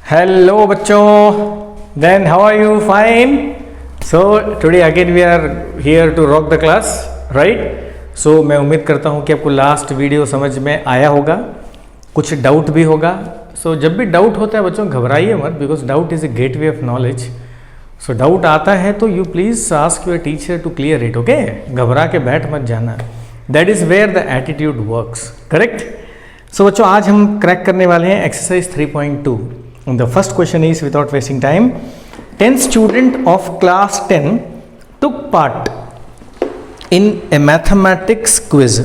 Hello बच्चों, then how are you? Fine. So today again we are here to rock the class, right? So मैं उम्मीद करता हूँ कि आपको लास्ट वीडियो समझ में आया होगा, कुछ डाउट भी होगा. So जब भी डाउट होता है बच्चों घबराइए मत, because doubt is a gateway of knowledge. So doubt आता है तो you please ask your teacher to clear it. Okay, घबरा के बैठ मत जाना. That is where the attitude works. Correct. So बच्चों आज हम क्रैक करने वाले हैं exercise 3.2. The first question is, without wasting time, 10 students of class 10 took part in a mathematics quiz.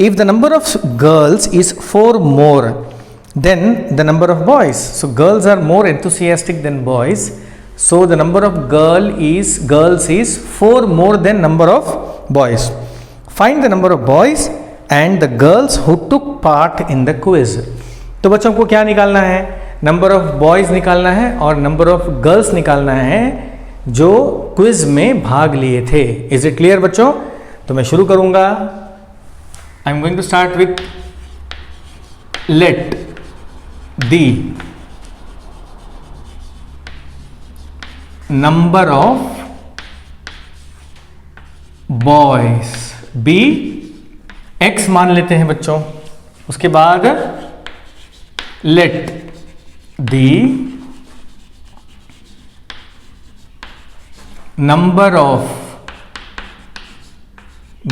If the number of girls is 4 more than the number of boys, so girls are more enthusiastic than boys, so the number of girls is 4 more than number of boys. Find the number of boys and the girls who took part in the quiz. तो बच्चों को क्या निकालना है? Number of boys निकालना है और number of girls निकालना है जो क्विज में भाग लिए थे. इज इट क्लियर बच्चों? तो मैं शुरू करूंगा. I am going to start with let the number of boys be x मान लेते हैं बच्चों. उसके बाद let the number of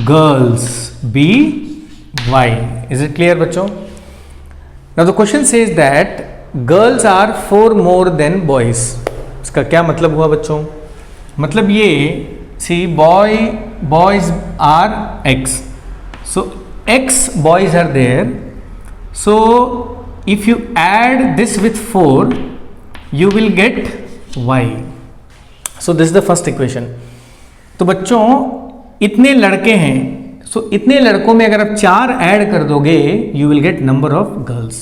girls be y. Is it clear बच्चों? Now the question says that girls are 4 more than boys. इसका क्या मतलब हुआ बच्चों? मतलब ये see boys are x, so x boys are there, so if you add this with 4 you will get y. so this is the first equation. तो बच्चों इतने लड़के हैं, so इतने लड़कों में अगर आप 4 ऐड कर दोगे you will get number of girls.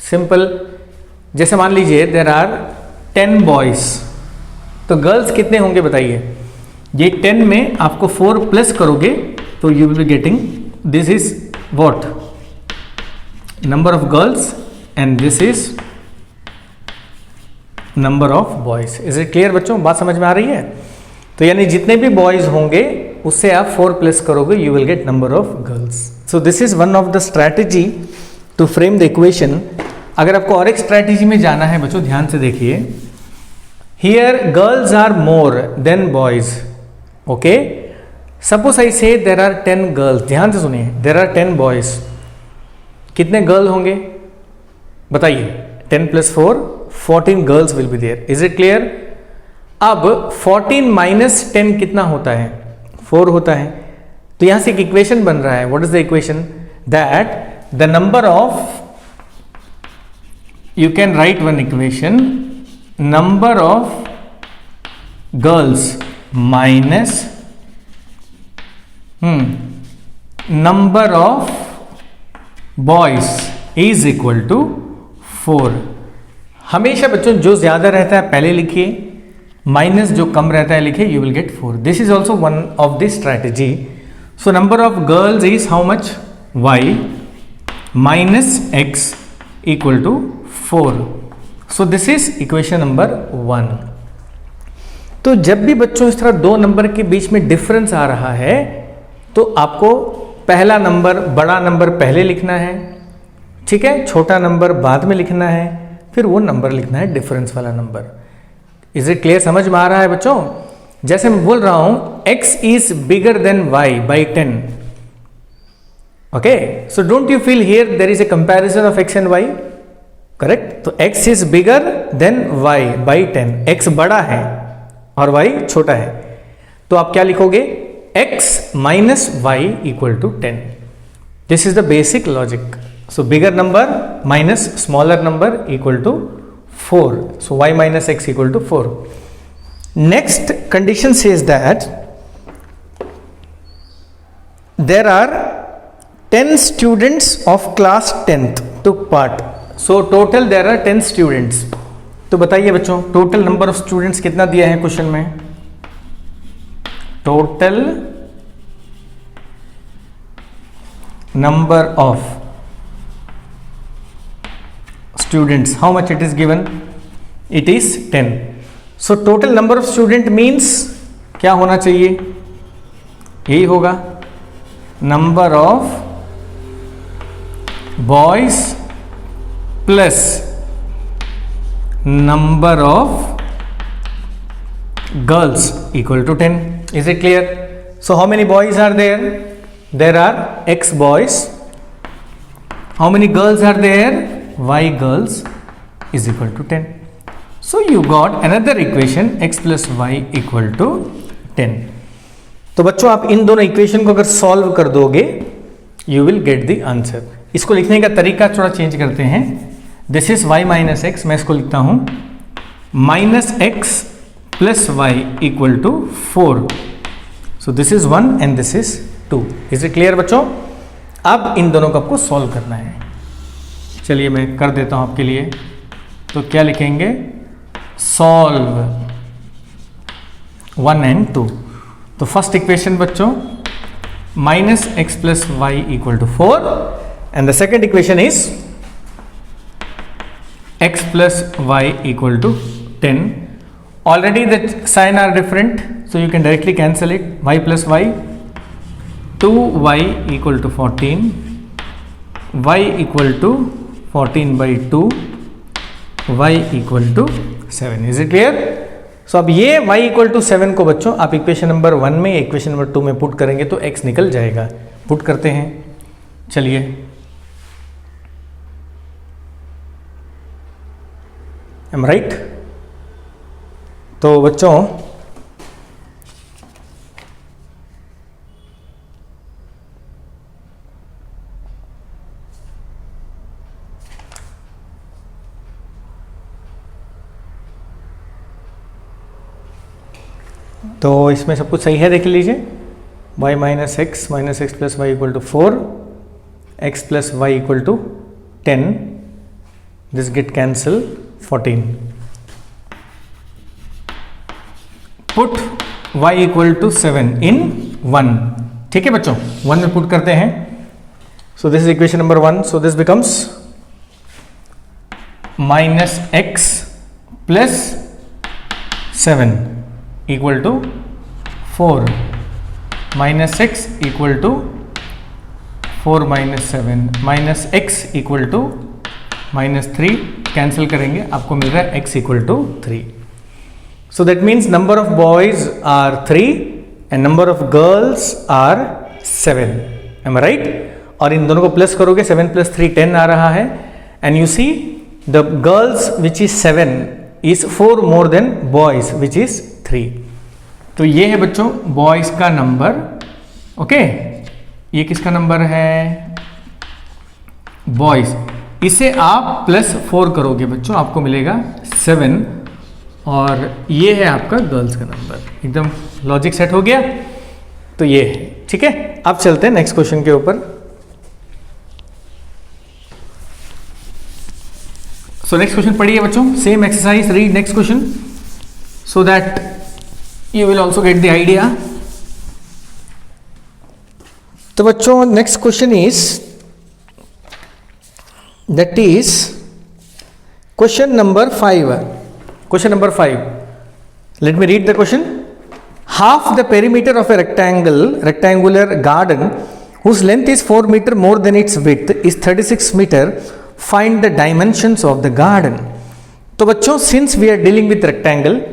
Simple. जैसे मान लीजिए there are 10 boys, तो गर्ल्स कितने होंगे बताइए? ये 10 में आपको 4 प्लस करोगे तो you will be getting, this is what? number of girls and this is number of boys. Is it clear बच्चों? बात समझ में आ रही है? तो यानी जितने भी बॉयज होंगे उससे आप 4 प्लस करोगे you will get number of girls. So this is one of the strategy to frame the equation. अगर आपको और एक स्ट्रैटेजी में जाना है बच्चों ध्यान से देखिए. Here girls are more than boys. Okay? Suppose I say there are 10 girls. ध्यान से सुनिए. There are 10 boys. कितने गर्ल होंगे बताइए? 10 plus 4 14 girls will be there. Is it clear? अब 14 माइनस 10 कितना होता है? 4 होता है. तो यहां से एक इक्वेशन बन रहा है. What is the equation? That the number of, you can write one equation, number of girls minus number of boys is equal to 4. हमेशा बच्चों जो ज्यादा रहता है पहले लिखिए, माइनस जो कम रहता है लिखिए. You will get 4. This is also one of the strategy. So number of girls is how much? y minus x equal to 4. So this is equation number 1. तो जब भी बच्चों इस तरह दो नंबर के बीच में डिफरेंस आ रहा है तो आपको पहला नंबर, बड़ा नंबर पहले लिखना है, ठीक है, छोटा नंबर बाद में लिखना है, फिर वो नंबर लिखना है डिफरेंस वाला नंबर. Is it clear? समझ में आ रहा है बच्चों? जैसे मैं बोल रहा हूं x is bigger than y by 10. Okay, so don't you feel here there is a comparison of x and y? Correct. तो x is bigger than y by 10. x बड़ा है और y छोटा है, तो आप क्या लिखोगे? x minus y equal to 10. This is the basic logic. So bigger number minus smaller number equal to 4. So y minus x equal to 4. Next condition says that there are 10 students of class 10th took part. So total there are 10 students. तो बताइए बच्चों total number of students कितना दिया है question में? Total number of students, how much it is given? It is 10. So total number of student means क्या होना चाहिए, यही होगा, number of boys plus number of girls equal to 10. Is it clear? So how many boys are there? There are x boys. How many girls are there? Y girls is equal to 10. So you got another equation, x plus y equal to 10. तो बच्चों आप इन दोनों equation को अगर solve कर दोगे you will get the answer. इसको लिखने का तरीका थोड़ा चेंज करते हैं. This is y minus x, मैं इसको लिखता हूं minus x plus y equal to 4. So this is 1 and this is 2. Is it clear बच्चों? अब इन दोनों को आपको सॉल्व करना है. चलिए मैं कर देता हूं आपके लिए. तो क्या लिखेंगे? Solve 1 and 2. तो फर्स्ट इक्वेशन बच्चों minus x plus y equal to 4 and the second equation is x plus y equal to 10. Already the sign are different, so you can directly cancel it. Y plus y, 2y equal to 14, y equal to 14 by 2, y equal to 7. Is it clear? So अब ये y equal to 7 को बच्चों आप equation number 1 में equation number 2 में put करेंगे तो x निकल जाएगा. पुट करते हैं. चलिए एम राइट. तो बच्चों तो इसमें सब कुछ सही है, देख लीजिए. y minus x plus y equal to 4, x plus y equal to 10, this get cancel 14. Put y equal to 7 in 1. ठीक है बच्चों, 1 में पुट करते हैं. So this is equation number 1. So this becomes minus x plus 7 equal to 4 minus x equal to 4 minus 7 minus x equal to minus 3. Cancel करेंगे, आपको मिल रहा है x equal to 3. So that means number of boys are 3 and number of girls are 7. Am I right? और इन दोनों को plus करोगे 7 प्लस 3 10 आ रहा है. And you see the girls which is 7 is 4 more than boys which is 3. तो ये है बच्चों बॉयज का नंबर. ओके, ये किसका नंबर है? बॉयज. इसे आप प्लस 4 करोगे बच्चों, आपको मिलेगा 7. और ये है आपका गर्ल्स का नंबर. एकदम लॉजिक सेट हो गया. तो ये है. ठीक है, अब चलते हैं नेक्स्ट क्वेश्चन के ऊपर. सो नेक्स्ट क्वेश्चन पढ़िए बच्चों. Same exercise, read next question so that you will also get the idea. तो बच्चों next question is that is question number 5. Question number 5. Let me read the question. Half the perimeter of a rectangular garden whose length is 4 meter more than its width is 36 meter. Find the dimensions of the garden. तो बच्चों since we are dealing with rectangle,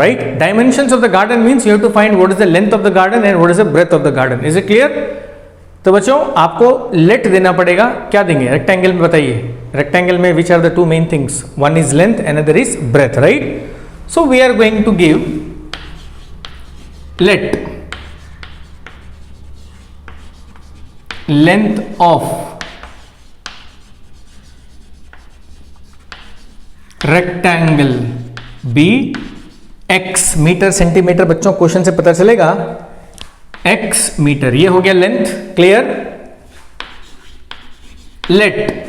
right? Dimensions of the garden means you have to find what is the length of the garden and what is the breadth of the garden. Is it clear? तो बच्चों आपको late देना पड़ेगा. क्या देंगे rectangle में? बताइए rectangle में which are the two main things? One is length and other is breadth, right? So we are going to give let length of rectangle be x metre centimetre. बच्चों question से पता चलेगा x metre. ये हो गया length. Clear? Let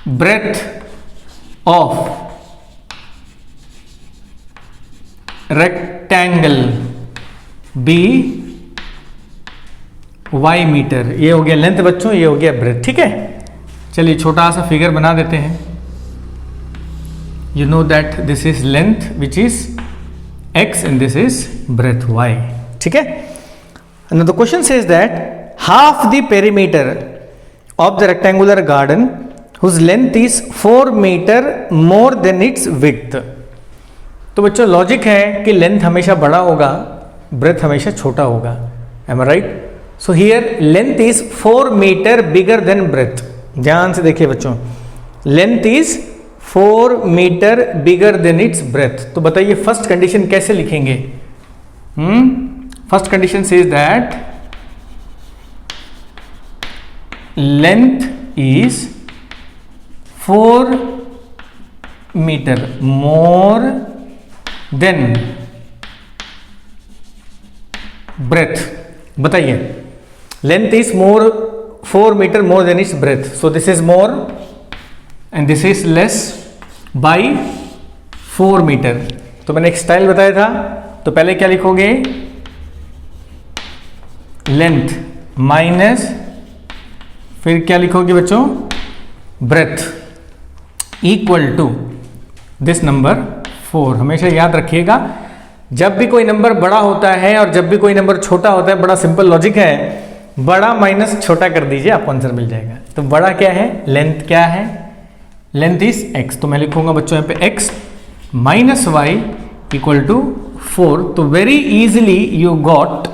breadth of rectangle be y metre. ये हो गया लेंथ बच्चों, ये हो गया ब्रेथ. ठीक है, चलिए छोटा सा फिगर बना देते हैं. you know that this is length which is x and this is breadth y. ठीक है. Now the question says that half the perimeter of the rectangular garden whose length is 4 meter more than its width. तो बच्चों logic है कि length हमेशा बड़ा होगा, breath हमेशा छोटा होगा. Am I right? So here length is 4 metre bigger than breadth. ध्यान से देखिए बच्चों, length is 4 metre bigger than its breadth. तो बताइए फर्स्ट कंडीशन कैसे लिखेंगे? First condition says that length is 4 metre more than breadth. बताइए length is 4 metre more than its breadth. So this is more and this is less by 4 metre. तो मैंने एक style बताया था, तो पहले क्या लिखोगे? लेंथ माइनस फिर क्या लिखोगे बच्चों? Breadth equal to this number 4. हमेशा याद रखिएगा जब भी कोई नंबर बड़ा होता है और जब भी कोई नंबर छोटा होता है, बड़ा सिंपल लॉजिक है, बड़ा माइनस छोटा कर दीजिए, आपको आंसर मिल जाएगा. तो बड़ा क्या है? लेंथ क्या है? Length is x. तो मैं लिखूंगा बच्चों यहाँ पे x minus y equal to 4. तो very easily you got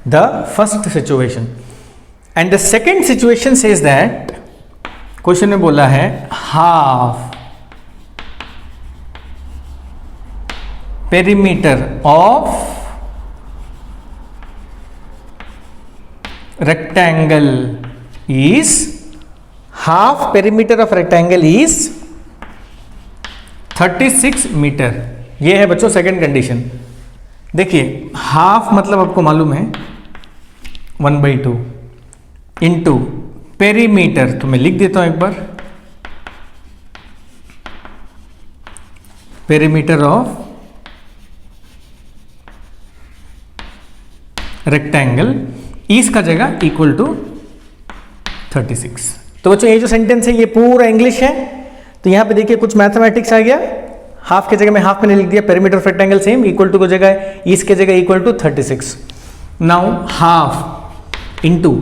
the first situation. And the second situation says that, question में बोला है half perimeter of rectangle is half perimeter of rectangle is 36 metre. ये है बच्चों सेकंड कंडीशन. देखिए half मतलब आपको मालूम है 1/2 इंटू पेरीमीटर. तो मैं लिख देता हूं एक बार, पेरीमीटर ऑफ रेक्टेंगल इस का जगह इक्वल टू 36. तो बच्चों ये जो सेंटेंस है ये पूरा इंग्लिश है. तो यहां पे देखिए कुछ मैथमेटिक्स आ गया. हाफ के जगह में हाफ मैंने लिख दिया, perimeter of rectangle same, equal to की जगह इस के जगह equal to 36. Now half into,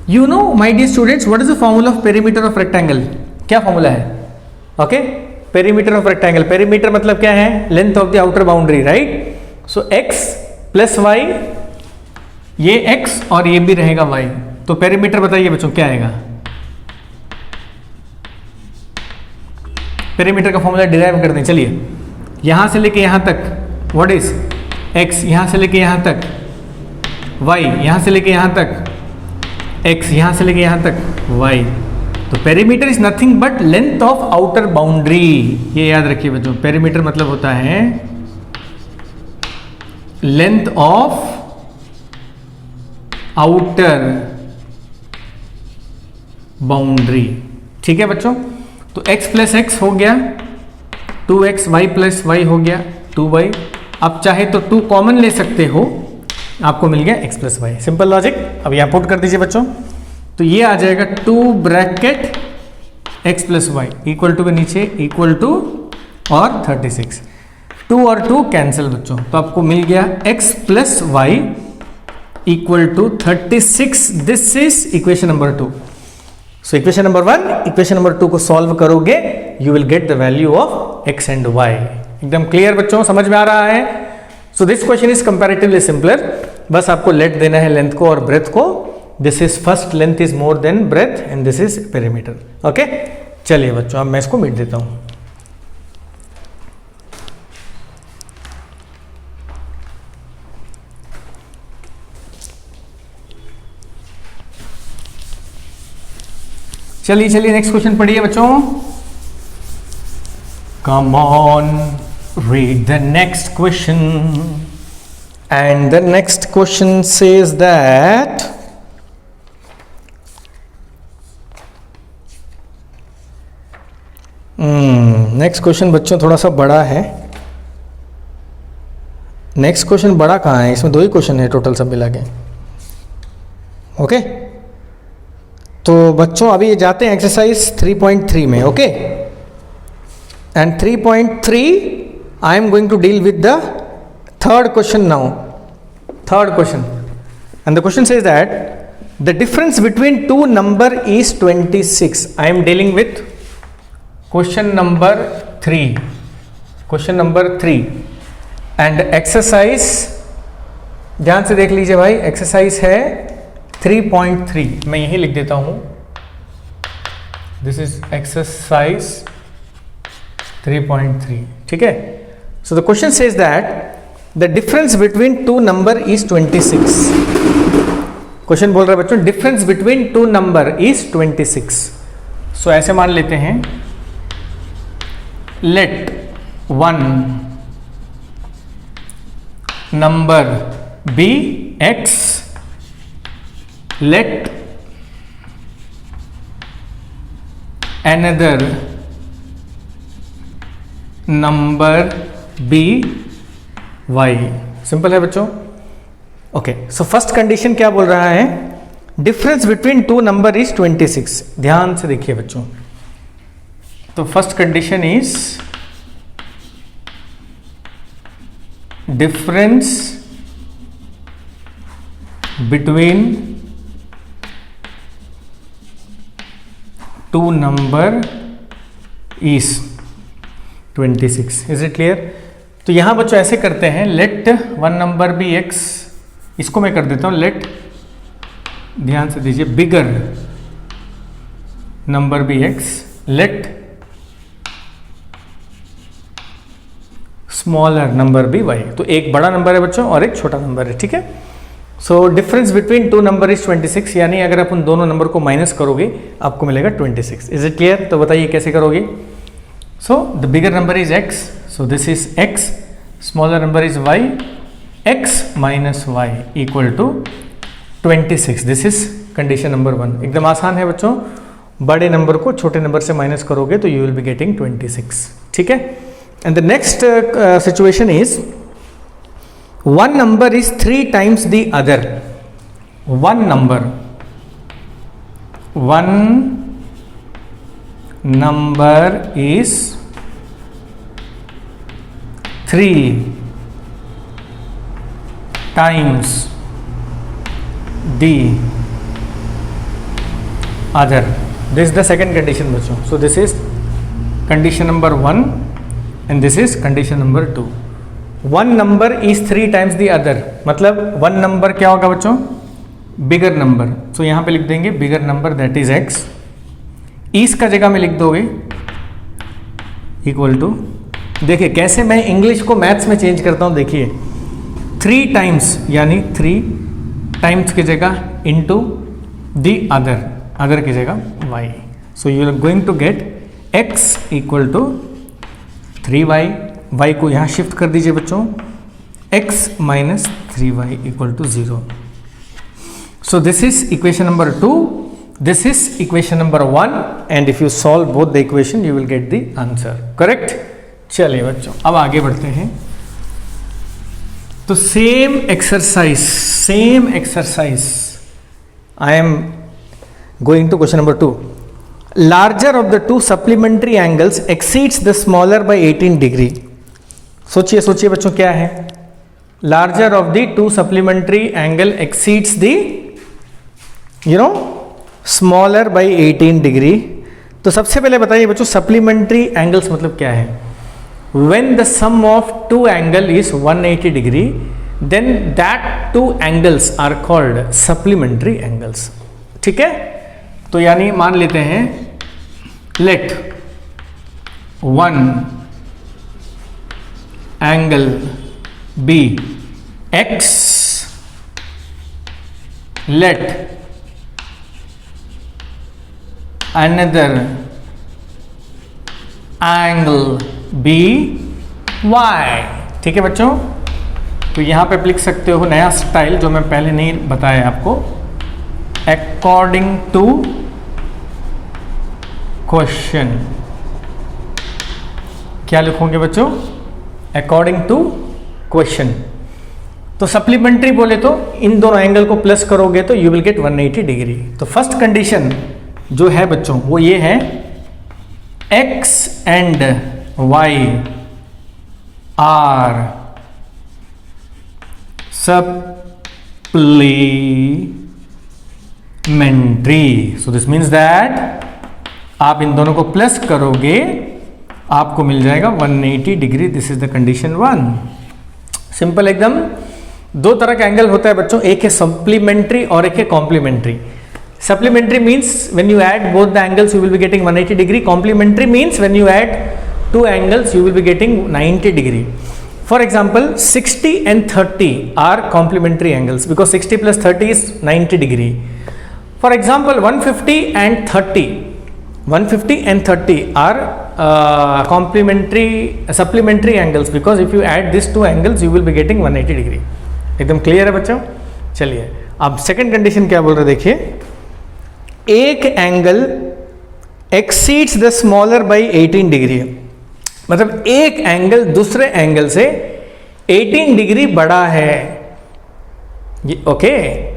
you know my dear students, what is the formula of perimeter of rectangle? क्या फॉर्मूला है? Okay, perimeter of rectangle. Perimeter मतलब क्या है? Length of the outer boundary, right? So x plus y, ये x और ये भी रहेगा y. तो पेरीमीटर बताइए बच्चों क्या आएगा? पेरीमीटर का फॉर्मूला डिराइव करते हैं. चलिए यहां से लेके यहां तक व्हाट इज x, यहां से लेके यहां तक y, यहां से लेके यहां तक x, यहां से लेके यहां तक y. तो perimeter is nothing but length of outer boundary. ये याद रखिए बच्चों, पेरीमीटर मतलब होता है लेंथ ऑफ आउटर बाउंड्री. ठीक है बच्चों? तो x प्लस एक्स हो गया 2x, y प्लस वाई हो गया 2y. आप चाहे तो 2 कॉमन ले सकते हो, आपको मिल गया x plus y. Simple logic. अब यहां पुट कर दीजिए बच्चों. तो ये आ जाएगा 2 bracket x plus y equal to के नीचे इक्वल टू और 36. 2 और 2 कैंसिल बच्चों. तो आपको मिल गया x plus y equal to 36. This is equation number 2. So equation number 1, equation number 2 को सॉल्व करोगे, you will get the value of x and y. एकदम क्लियर बच्चों, समझ में आ रहा है? So this question is comparatively simpler. बस आपको लेट देना है लेंथ को और ब्रेथ को. This is first, length is more than breadth and this is perimeter. Okay, चलिए बच्चों अब मैं इसको मिट देता हूं. चलिए चलिए नेक्स्ट क्वेश्चन पढ़िए बच्चों. Come on, read the next question. And the next question says that next question बच्चों थोड़ा सा बड़ा है. नेक्स्ट क्वेश्चन बड़ा कहाँ है? इसमें 2 ही क्वेश्चन है टोटल सब मिला के. ओके, तो बच्चों अभी जाते हैं एक्सरसाइज 3.3 में. Okay, and 3.3 I am going to deal with the third question now. Third question, and the question says that the difference between two number is 26. I am dealing with question number 3. Question number 3 and exercise, ध्यान से देख लीजिए भाई, exercise है 3.3. मैं यही लिख देता हूं, दिस इज एक्सरसाइज 3.3. ठीक है. So the question says that the difference between two number is 26. Question बोल रहा है बच्चों difference between two number is 26. सो ऐसे मान लेते हैं, let one number be x, let another number be y. Simple है बच्चों. ओके, सो फर्स्ट कंडीशन क्या बोल रहा है, difference between two number is 26. ध्यान से देखिए बच्चों, तो first condition is difference between two number is 26. Is it clear? तो यहां बच्चों ऐसे करते हैं, let one number be x, इसको मैं कर देता हूं let, ध्यान से दीजिए, bigger number be x, let smaller number भी y. तो एक बड़ा नंबर है बच्चों और एक छोटा नंबर है. ठीक है. So difference between two number is 26, यानी अगर आप उन दोनों नंबर को माइनस करोगे आपको मिलेगा 26. Is it clear? तो बताइए कैसे करोगे. So the bigger number is x, so this is x, smaller number is y, x minus y equal to 26. This is condition number 1. एकदम आसान है बच्चों, बड़े नंबर को छोटे नंबर से माइनस करोगे तो यू विल बी गेटिंग 26. ठीक है. And the next situation is one number is 3 times the other. One number is 3 times the other. This is the second condition बच्चों. So this is condition number 1 and this is condition number 2. One number is 3 times the other, मतलब one number क्या होगा बच्चों, bigger number. सो यहां पे लिख देंगे bigger number that is x, इस का जगह में लिख दोगे इक्वल टू, देखिए कैसे मैं इंग्लिश को मैथ्स में चेंज करता हूं. देखिए 3 times यानी 3 times की जगह इनटू द अदर, अदर की जगह y. So you are going to get x equal to 3y. y को यहाँ शिफ्ट कर दीजिए बच्चों, x minus 3y equal to 0. So this is equation number 2, this is equation number 1 and if you solve both the equation you will get the answer. Correct. चलिए बच्चों अब आगे बढ़ते हैं. तो same exercise I am going to question number 2. Larger of the to supplementary angles exceeds the smaller by 18 degree. सोचिए बच्चों क्या है, larger of the to supplementary angle exceeds the smaller by 18 degree. तो सबसे पहले बताइए बच्चों सप्लीमेंट्री एंगल्स मतलब क्या है. When the sum of two angle is 180 degree then that two angles are called supplementary angles. ठीक है. तो यानी मान लेते हैं let one angle be x, let another angle be y. ठीक है बच्चों. तो यहां पे आप लिख सकते हो नया स्टाइल जो मैं पहले नहीं बताया आपको, अकॉर्डिंग टू क्वेश्चन. क्या लिखोगे बच्चों, अकॉर्डिंग टू क्वेश्चन. तो सप्लीमेंट्री बोले तो इन दोनों एंगल को प्लस करोगे तो यू विल गेट 180 डिग्री. तो फर्स्ट कंडीशन जो है बच्चों वो ये है, x एंड y are supplementary. So this means that आप इन दोनों को प्लस करोगे, आपको मिल जाएगा 180 degree. This is the condition 1। Simple एकदम। दो तरह का एंगल होता है बच्चों, एक है सप्लीमेंट्री और एक है complementary. Supplementary means when you add both the angles you will be getting 180 degree. Complementary means when you add two angles you will be getting 90 degree. For example, 60 and 30 are complementary angles because 60 plus 30 is 90 degree. For example, 150 and 30 are supplementary angles because if you add these two angles you will be getting 180 degree. एकदम clear है बच्चों? चलिए अब second condition क्या बोल रहे देखिए, एक angle exceeds the smaller by 18 degree. मतलब एक एंगल दूसरे एंगल से 18 डिग्री बड़ा है। ओके,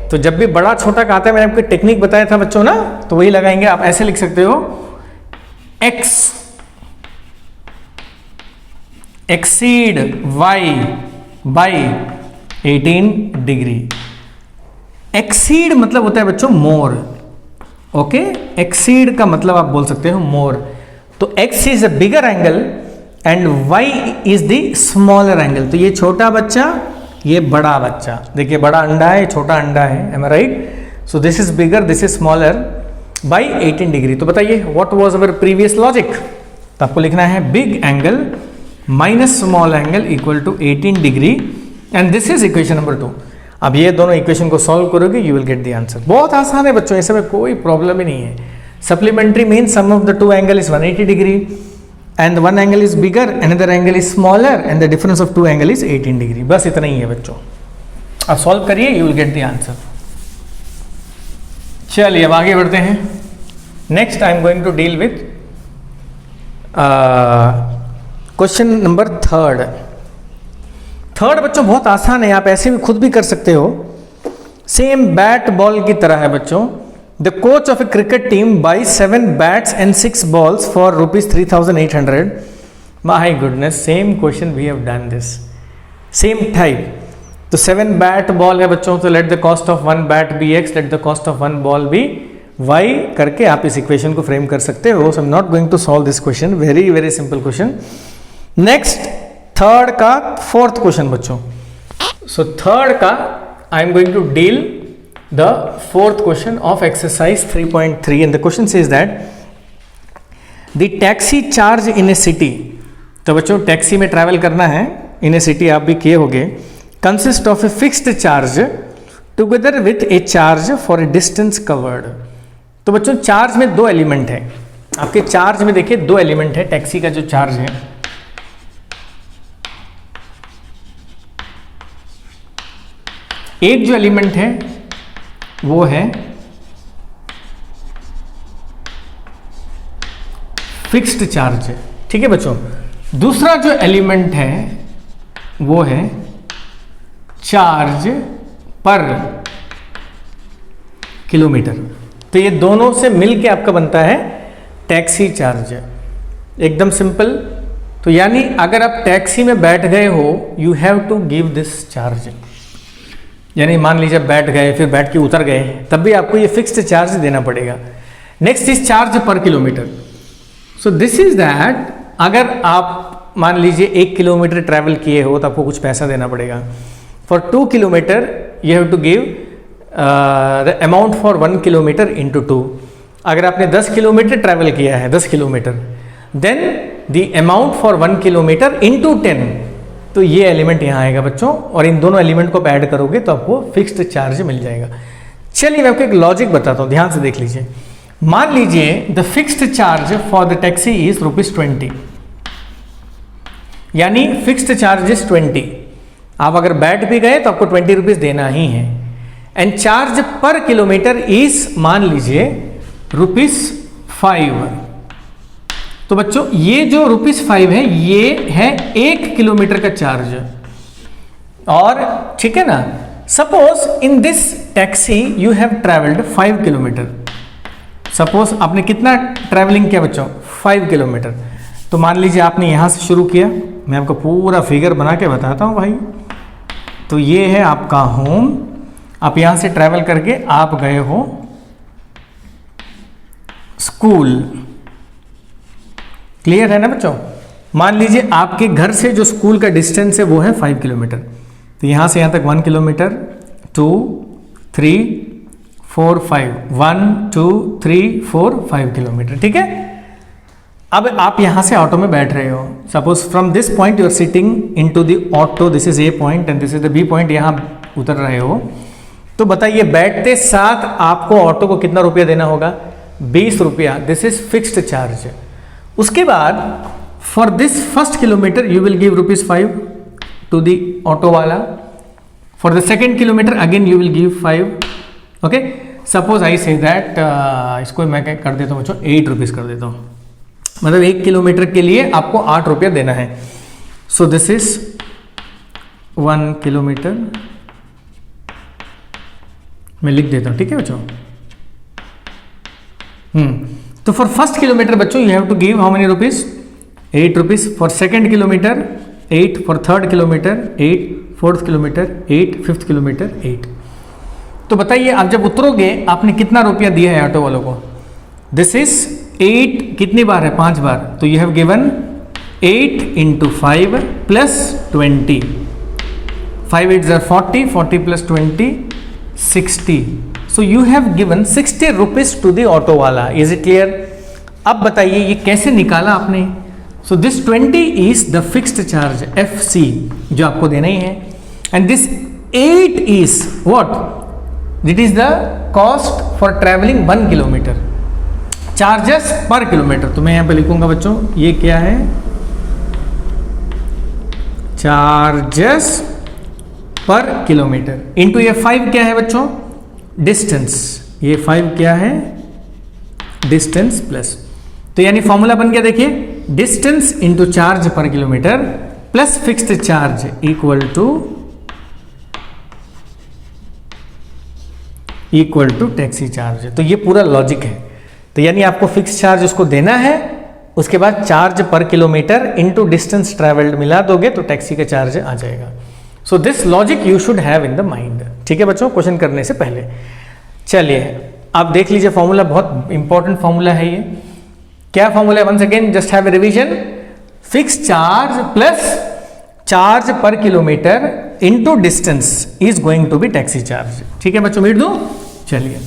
तो जब भी बड़ा छोटा का आता है, मैंने आपको टेक्निक बताया था बच्चों ना, तो वही लगाएंगे। आप ऐसे लिख सकते हो, x exceed y by 18 degree. Exceed मतलब होता है बच्चों मोर। ओके, एक्सीड का मतलब आप बोल सकते हो मोर। तो x is a bigger angle and y is the smaller angle. तो ये छोटा बच्चा, ये बड़ा बच्चा। देखिए बड़ा अंडा है, छोटा अंडा है, am I right? So this is bigger, this is smaller by 18 degree. तो बताइए what was our previous logic? तो आपको लिखना है big angle minus small angle equal to 18 degree and this is equation number 2। अब ये दोनों इक्वेशन को सॉल्व करोगे you will get the answer. बहुत आसान है बच्चों, इसमें कोई प्रॉब्लम ही नहीं है। Supplementary means sum of the two angle is 180 degree and one angle is bigger, another angle is smaller and the difference of two angle is 18 degree। बस इतना ही है बच्चों। अब सॉल्व करिए, you will get the answer। चलिए अब आगे बढ़ते हैं। Next I am going to deal with question number third बच्चों बहुत आसान है, आप ऐसे भी खुद भी कर सकते हो। सेम बैट बॉल की तरह है बच्चों। The coach of a cricket team buys 7 bats and 6 balls for rupees 3,800. My goodness, same question we have done this. Same type. तो 7 bat ball है बच्चों, तो let the cost of 1 bat be x, let the cost of 1 ball be y करके आप इस equation को frame कर सकते हो। So I'm not going to solve this question. Very very simple question. Next, third का फोर्थ क्वेश्चन बच्चों। So third का I am going to deal the fourth question of exercise 3.3 and the question says that the taxi charge in a city। तो बच्चों taxi में travel करना है इन ए city, आप भी किए होंगे। Consist of a fixed charge together with A charge for a distance covered. तो बच्चों चार्ज में दो एलिमेंट है आपके। चार्ज में देखिए दो एलिमेंट है टैक्सी का जो चार्ज है। एक जो एलिमेंट है वो है फिक्स्ड चार्ज, ठीक है बच्चों। दूसरा जो एलिमेंट है वो है चार्ज पर किलोमीटर। तो ये दोनों से मिलके आपका बनता है टैक्सी चार्ज। एकदम सिंपल। तो यानी अगर आप टैक्सी में बैठ गए हो you have to give this charge. यानी मान लीजिए बैठ गए फिर बैठ के उतर गए तब भी आपको ये फिक्स्ड चार्ज देना पड़ेगा। Next is charge per kilometre. So this is that अगर आप मान लीजिए 1 किलोमीटर ट्रैवल किए हो तो आपको कुछ पैसा देना पड़ेगा। For 2 kilometre you have to give the amount for 1 kilometre into 2। अगर आपने 10 किलोमीटर ट्रैवल किया है 10 kilometre then the amount for 1 kilometre into 10। तो ये एलिमेंट यहाँ आएगा बच्चों और इन दोनों एलिमेंट को ऐड करोगे तो आपको फिक्स्ड चार्ज मिल जाएगा। चलिए मैं आपको एक लॉजिक बताता हूँ, ध्यान से देख लीजिए। मान लीजिए the fixed charge for the taxi is ₹20, यानी फिक्स्ड चार्ज इज 20। आप अगर बैठ भी गए तो आपको 20 रुपीज देना ही है। And charge per kilometre is मान लीजिए ₹5। तो बच्चों ये जो ₹5 है ये है 1 किलोमीटर का चार्ज। और ठीक है ना, suppose in this taxi you have travelled 5 kilometre. Suppose आपने कितना ट्रैवलिंग किया बच्चों 5 किलोमीटर। तो तो मान लीजिए आपने यहाँ से शुरू किया, मैं आपको पूरा फिगर बना के बताता हूँ भाई। तो ये है आपका होम, आप यहाँ से ट्रैवल करके आप गए हो स्कूल। क्लियर है ना बच्चों? मान लीजिए आपके घर से जो स्कूल का डिस्टेंस है वो है 5 किलोमीटर। तो यहाँ से यहाँ तक 1 किलोमीटर, 2, 3, 4, 5, 1, 2, 3, 4, 5 किलोमीटर। ठीक है। अब आप यहां से ऑटो में बैठ रहे हो। Suppose from this point you are sitting in to the auto, this is a point and this is the B point, यहां उतर रहे हो। तो बताइए बैठते साथ आपको ऑटो को कितना रुपया देना होगा? 20 रुपया। This is fixed charge. उसके बाद for this first kilometre you will give ₹5 to the auto वाला। For the second kilometre again you will give 5। Okay, suppose I say that, इसको मैं क्या कर देता हूँ बच्चों, 8 रुपीज कर देता हूँ। मतलब 1 किलोमीटर के लिए आपको 8 रुपया देना है। सो दिस इज 1 किलोमीटर, मैं लिख देता हूं। ठीक है बच्चों। तो फॉर फर्स्ट किलोमीटर बच्चों you have to give how many rupees? 8 rupees. For second kilometre 8, for third kilometre 8, fourth kilometre 8, fifth kilometre 8। तो बताइए आप जब उतरोगे आपने कितना रुपया दिया है ऑटो वालों को? दिस इज 8 कितनी बार है? 5 बार। तो you have given 8 × 5 + 20, 5 8 = 40, 40 + 20 60। So you have given 60 rupees to the auto वाला। Is it clear? अब बताइए ये कैसे निकाला आपने? So this 20 is the fixed charge FC जो आपको देना ही है, and this 8 is what? It is the cost for travelling 1 kilometre, charges per kilometre. तो मैं यहां पे लिखूंगा बच्चों, ये क्या है? चार्जेस पर किलोमीटर इंटू ये 5 क्या है बच्चों? डिस्टेंस। ये 5 क्या है? डिस्टेंस प्लस, तो यानी फॉर्मूला बन गया देखिए, distance into charge per kilometre plus fixed charge equal to taxi charge. तो ये पूरा लॉजिक है। तो यानी आपको फिक्स चार्ज उसको देना है, उसके बाद charge per kilometre into distance travelled मिला दोगे तो टैक्सी का चार्ज आ जाएगा। So this logic you should have in the mind. ठीक है बच्चों, क्वेश्चन करने से पहले। चलिए आप देख लीजिए फॉर्मूला, बहुत इंपॉर्टेंट फॉर्मूला है ये। क्या फॉर्मूला है? Once again just have a revision. Fix charge plus charge per kilometre into distance is going to be taxi charge. ठीक है बच्चों, मीट दो। चलिए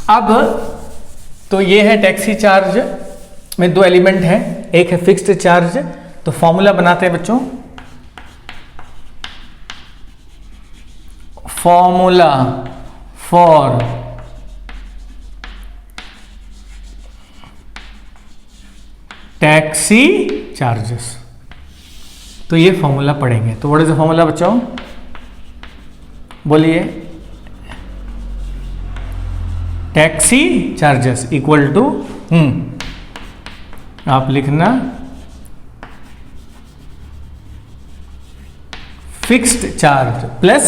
अब तो ये है टैक्सी चार्ज में 2 एलिमेंट हैं, एक है फिक्स्ड चार्ज। तो फॉर्मूला बनाते हैं बच्चों। Formula for taxi charges. तो ये फॉर्मूला पढ़ेंगे। तो व्हाट इज द फॉर्मूला बच्चों? बोलिए। टैक्सी चार्जेस इक्वल टू, आप लिखना fixed charge plus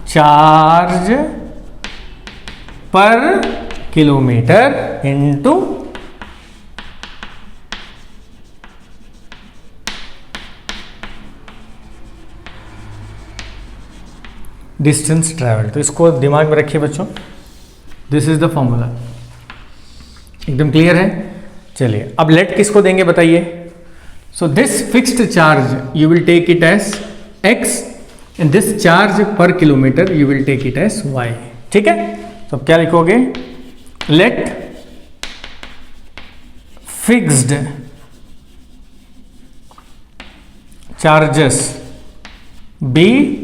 charge per kilometre into distance travel. तो इसको दिमाग में रखिए बच्चों, दिस इज द फॉर्मूला। एकदम क्लियर है? चलिए अब लेट किसको देंगे बताइए? So this fixed charge you will take it as x and this charge per kilometre you will take it as y। ठीक है? तो अब क्या लिखोगे? Let fixed charges be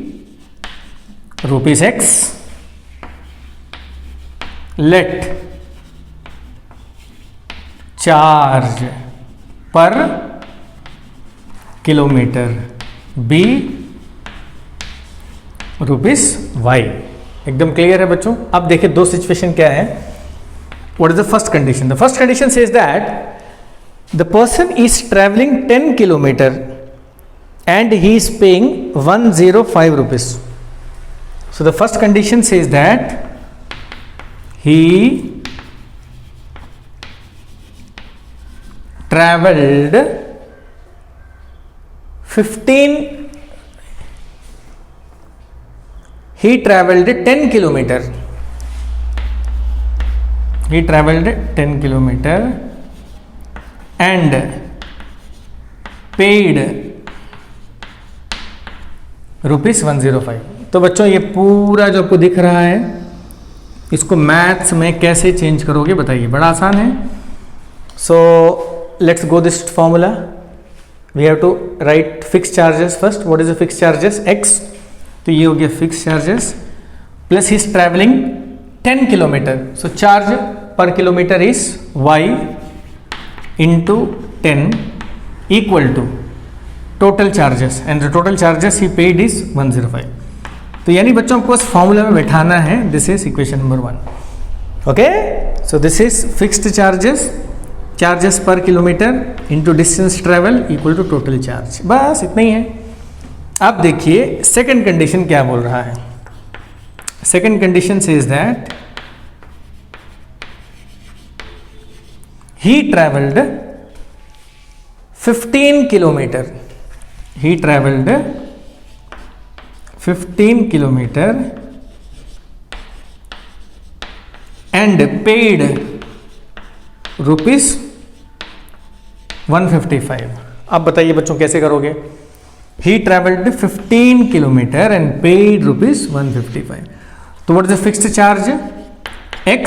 ₹X, let charge per kilometre be ₹Y। एकदम clear है बच्चों? अब देखिए दो सिचुएशन क्या है। What is the first condition? The first condition says that the person is travelling 10 kilometre and he is paying 105 rupees. So the first condition says that he traveled 15 he traveled 10 kilometer. He traveled 10 kilometer and paid ₹105. तो बच्चों ये पूरा जो आपको दिख रहा है इसको मैथ्स में कैसे चेंज करोगे बताइए, बड़ा आसान है. So let's go this formula. We have to write fix charges first. What is the fix charges? x. तो ये हो गया fix charges plus he is travelling 10 kilometre. So charge per kilometre is y into 10 equal to total charges and the total charges he paid is 105. तो यानी बच्चों को इस formula में बैठाना है. This is equation number 1. Okay, so this is fixed charges per kilometre into distance travel equal to total charge. बस इतना ही है. अब देखिए सेकंड कंडीशन क्या बोल रहा है. Second condition says that he travelled 15 kilometre. He traveled 15 kilometer and paid ₹155. अब बताइए बच्चों कैसे करोगे. He traveled 15 kilometer and paid ₹155. तो what is the fixed charge? X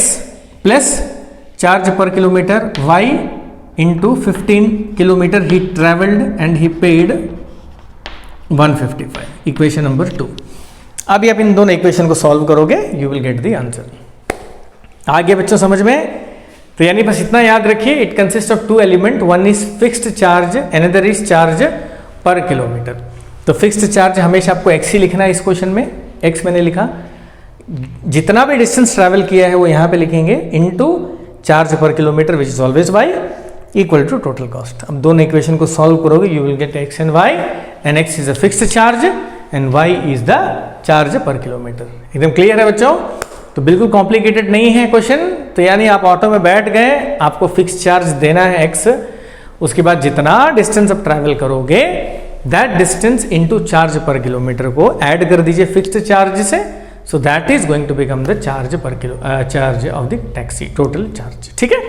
plus charge per kilometer Y into 15 kilometer he traveled and he paid 155. Equation number 2. अभी आप इन दोनों इक्वेशन को सॉल्व करोगे you will get the answer. आगे बच्चों समझ में. तो यानी बस इतना याद रखिए, it consist of 2 element. One is fixed charge, another is charge per kilometre. तो फिक्स्ड चार्ज हमेशा आपको x ही लिखना है. इस क्वेश्चन में x मैंने लिखा, जितना भी डिस्टेंस ट्रैवल किया है वो यहाँ पे लिखेंगे into charge per kilometre which is always y equal to total cost. अब दोनों इक्वेशन को सॉल्व करोगे you will get x and y and x is a fixed charge and y is the charge per kilometre. एकदम clear है बच्चों. तो बिल्कुल complicated नहीं है क्वेश्चन. तो यानी आप ऑटो में बैठ गए, आपको फिक्स चार्ज देना है x, उसके बाद जितना डिस्टेंस आप ट्रैवल करोगे that distance into charge per kilometre को ऐड कर दीजिए फिक्स्ड चार्ज से. So that is going to become the charge per kilo charge of the taxi, total charge. ठीक है.